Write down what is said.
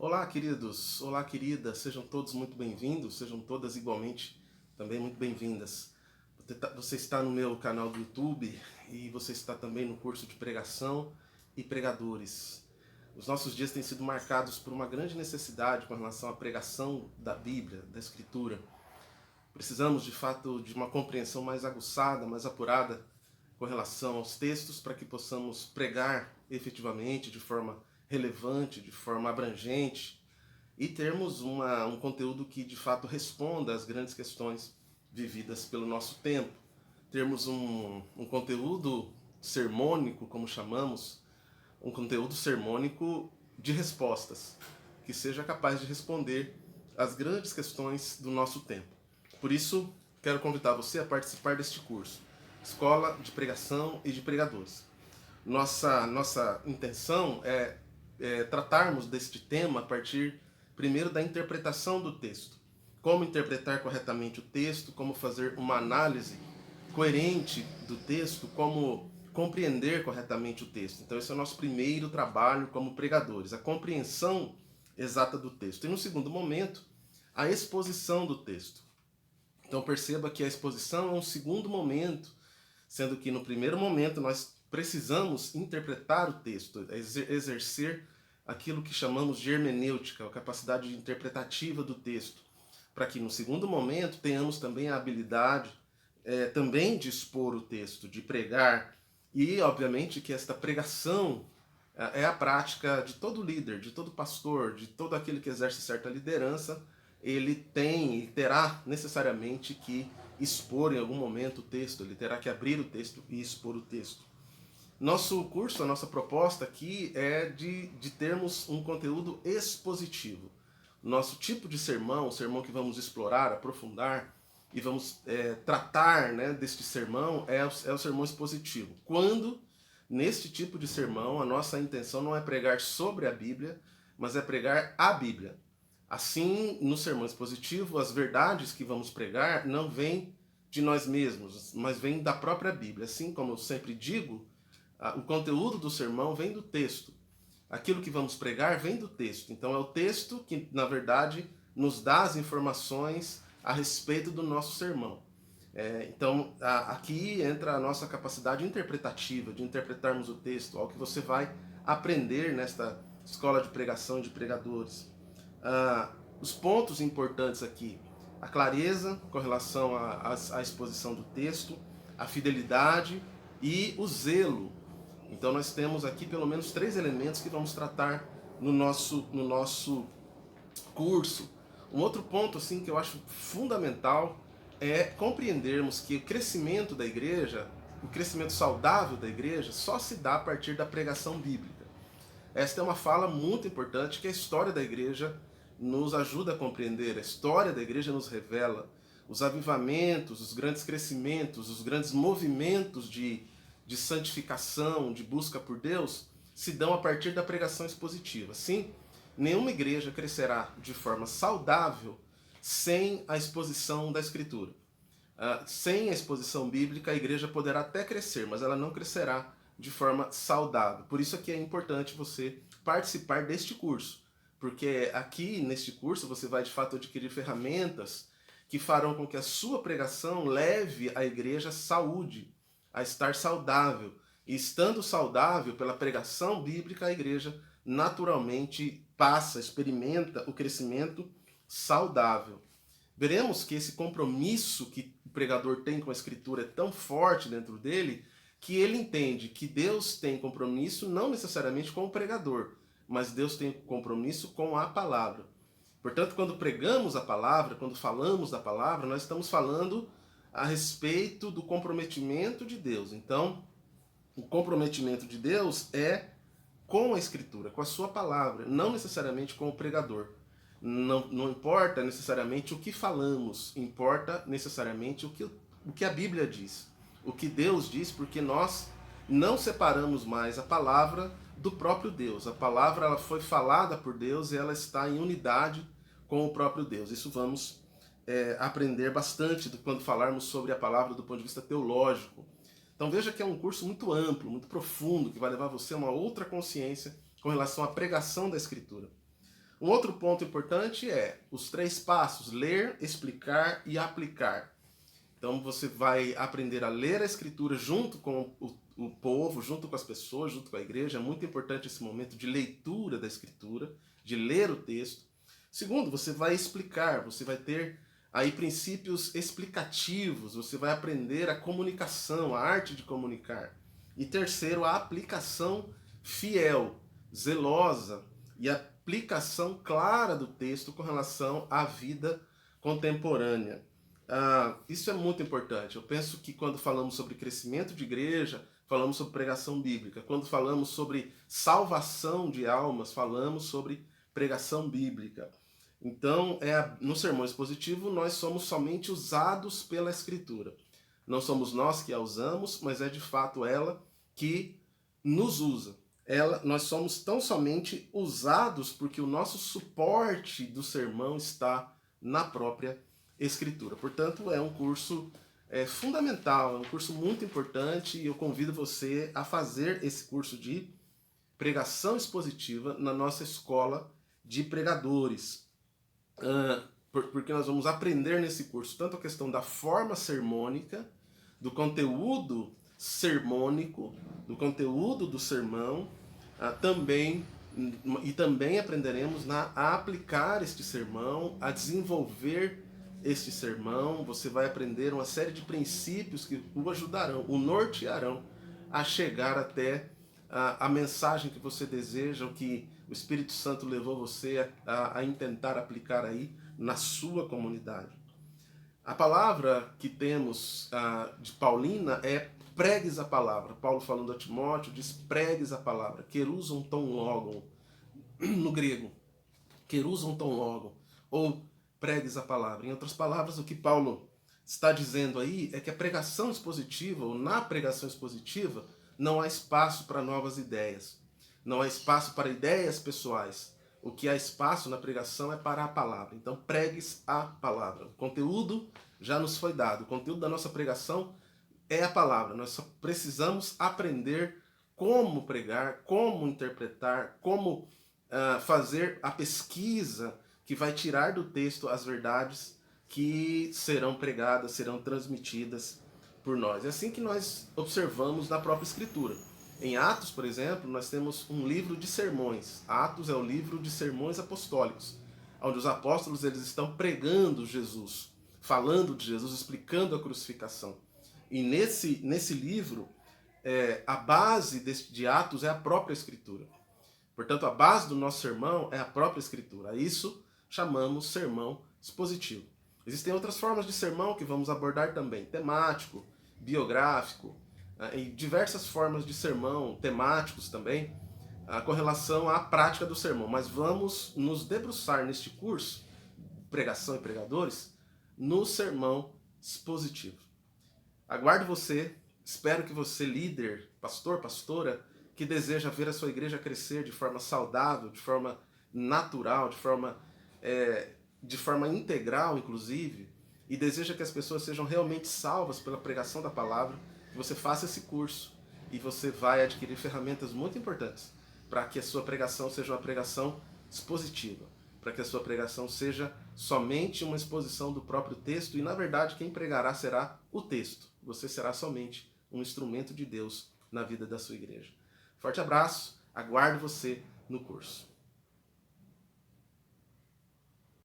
Olá, queridos. Olá, queridas. Sejam todos muito bem-vindos. Sejam todas igualmente também muito bem-vindas. Você está no meu canal do YouTube e você está também no curso de pregação e pregadores. Os nossos dias têm sido marcados por uma grande necessidade com relação à pregação da Bíblia, da Escritura. Precisamos, de fato, de uma compreensão mais aguçada, mais apurada com relação aos textos para que possamos pregar efetivamente, de forma relevante, de forma abrangente e termos um conteúdo que de fato responda às grandes questões vividas pelo nosso tempo. Termos um conteúdo sermônico, como chamamos, um conteúdo sermônico de respostas, que seja capaz de responder às grandes questões do nosso tempo. Por isso, quero convidar você a participar deste curso, Escola de Pregação e de Pregadores. Nossa intenção é tratarmos deste tema a partir, primeiro, da interpretação do texto. Como interpretar corretamente o texto, como fazer uma análise coerente do texto, como compreender corretamente o texto. Então esse é o nosso primeiro trabalho como pregadores, a compreensão exata do texto. E no segundo momento, a exposição do texto. Então perceba que a exposição é um segundo momento, sendo que no primeiro momento nós precisamos interpretar o texto, exercer aquilo que chamamos de hermenêutica, a capacidade interpretativa do texto, para que no segundo momento tenhamos também a habilidade também de expor o texto, de pregar, e obviamente que esta pregação é a prática de todo líder, de todo pastor, de todo aquele que exerce certa liderança. Ele terá necessariamente que expor em algum momento o texto, ele terá que abrir o texto e expor o texto. Nosso curso, a nossa proposta aqui é de termos um conteúdo expositivo. Nosso tipo de sermão, o sermão que vamos explorar, aprofundar e vamos tratar, né, deste sermão é o sermão expositivo. Quando, neste tipo de sermão, a nossa intenção não é pregar sobre a Bíblia, mas é pregar a Bíblia. Assim, no sermão expositivo, as verdades que vamos pregar não vêm de nós mesmos, mas vêm da própria Bíblia. Assim como eu sempre digo, o conteúdo do sermão vem do texto. Aquilo que vamos pregar vem do texto. Então é o texto que, na verdade, nos dá as informações a respeito do nosso sermão. Então aqui entra a nossa capacidade interpretativa, de interpretarmos o texto, ao que você vai aprender nesta escola de pregação e de pregadores. Os pontos importantes aqui: a clareza com relação à exposição do texto, a fidelidade e o zelo. Então nós temos aqui pelo menos 3 elementos que vamos tratar no nosso curso. Um outro ponto assim que eu acho fundamental é compreendermos que o crescimento da igreja, o crescimento saudável da igreja, só se dá a partir da pregação bíblica. Esta é uma fala muito importante que a história da igreja nos ajuda a compreender. A história da igreja nos revela os avivamentos, os grandes crescimentos, os grandes movimentos de santificação, de busca por Deus, se dão a partir da pregação expositiva. Sim, nenhuma igreja crescerá de forma saudável sem a exposição da Escritura. Sem a exposição bíblica, a igreja poderá até crescer, mas ela não crescerá de forma saudável. Por isso é que é importante você participar deste curso, porque aqui neste curso você vai de fato adquirir ferramentas que farão com que a sua pregação leve a igreja à saúde, a estar saudável. E estando saudável pela pregação bíblica, a igreja naturalmente experimenta o crescimento saudável. Veremos que esse compromisso que o pregador tem com a Escritura é tão forte dentro dele, que ele entende que Deus tem compromisso não necessariamente com o pregador, mas Deus tem compromisso com a palavra. Portanto, quando pregamos a palavra, quando falamos da palavra, nós estamos falando a respeito do comprometimento de Deus. Então, o comprometimento de Deus é com a Escritura, com a sua palavra, não necessariamente com o pregador. Não importa necessariamente o que falamos, importa necessariamente o que a Bíblia diz, o que Deus diz, porque nós não separamos mais a palavra do próprio Deus. A palavra ela foi falada por Deus e ela está em unidade com o próprio Deus. Isso vamos aprender bastante quando falarmos sobre a palavra do ponto de vista teológico. Então veja que é um curso muito amplo, muito profundo, que vai levar você a uma outra consciência com relação à pregação da Escritura. Um outro ponto importante é os 3 passos: ler, explicar e aplicar. Então você vai aprender a ler a Escritura junto com o povo, junto com as pessoas, junto com a igreja. É muito importante esse momento de leitura da Escritura, de ler o texto. Segundo, você vai explicar, você vai ter aí princípios explicativos, você vai aprender a comunicação, a arte de comunicar. E terceiro, a aplicação fiel, zelosa e aplicação clara do texto com relação à vida contemporânea. Isso é muito importante. Eu penso que quando falamos sobre crescimento de igreja, falamos sobre pregação bíblica. Quando falamos sobre salvação de almas, falamos sobre pregação bíblica. Então, no sermão expositivo, nós somos somente usados pela Escritura. Não somos nós que a usamos, mas é de fato ela que nos usa. Nós somos tão somente usados porque o nosso suporte do sermão está na própria Escritura. Portanto, é um curso fundamental, é um curso muito importante e eu convido você a fazer esse curso de pregação expositiva na nossa escola de pregadores. Porque nós vamos aprender nesse curso tanto a questão da forma sermônica, do conteúdo sermônico, do conteúdo do sermão, também aprenderemos a aplicar este sermão, a desenvolver este sermão. Você vai aprender uma série de princípios que o ajudarão, o nortearão a chegar até a mensagem que você deseja, o que o Espírito Santo levou você a intentar aplicar aí na sua comunidade. A palavra que temos de Paulina é pregues a palavra. Paulo falando a Timóteo diz pregues a palavra, queruzon ton logon, no grego, queruzon ton logon, ou pregues a palavra. Em outras palavras, o que Paulo está dizendo aí é que a pregação expositiva, ou na pregação expositiva, não há espaço para novas ideias, não há espaço para ideias pessoais. O que há espaço na pregação é para a palavra. Então, pregues a palavra. O conteúdo já nos foi dado. O conteúdo da nossa pregação é a palavra. Nós só precisamos aprender como pregar, como interpretar, como fazer a pesquisa que vai tirar do texto as verdades que serão pregadas, serão transmitidas por nós. É assim que nós observamos na própria Escritura. Em Atos, por exemplo, nós temos um livro de sermões. Atos é o livro de sermões apostólicos, onde os apóstolos eles estão pregando Jesus, falando de Jesus, explicando a crucificação. E nesse livro, a base de Atos é a própria Escritura. Portanto, a base do nosso sermão é a própria Escritura. A isso chamamos sermão expositivo. Existem outras formas de sermão que vamos abordar também, temático, biográfico, e diversas formas de sermão, temáticos também, com relação à prática do sermão. Mas vamos nos debruçar neste curso, Pregação e Pregadores, no sermão expositivo. Aguardo você, espero que você, líder, pastor, pastora, que deseja ver a sua igreja crescer de forma saudável, de forma natural, de forma integral, inclusive, e deseja que as pessoas sejam realmente salvas pela pregação da palavra, que você faça esse curso e você vai adquirir ferramentas muito importantes para que a sua pregação seja uma pregação expositiva, para que a sua pregação seja somente uma exposição do próprio texto e, na verdade, quem pregará será o texto. Você será somente um instrumento de Deus na vida da sua igreja. Forte abraço, aguardo você no curso.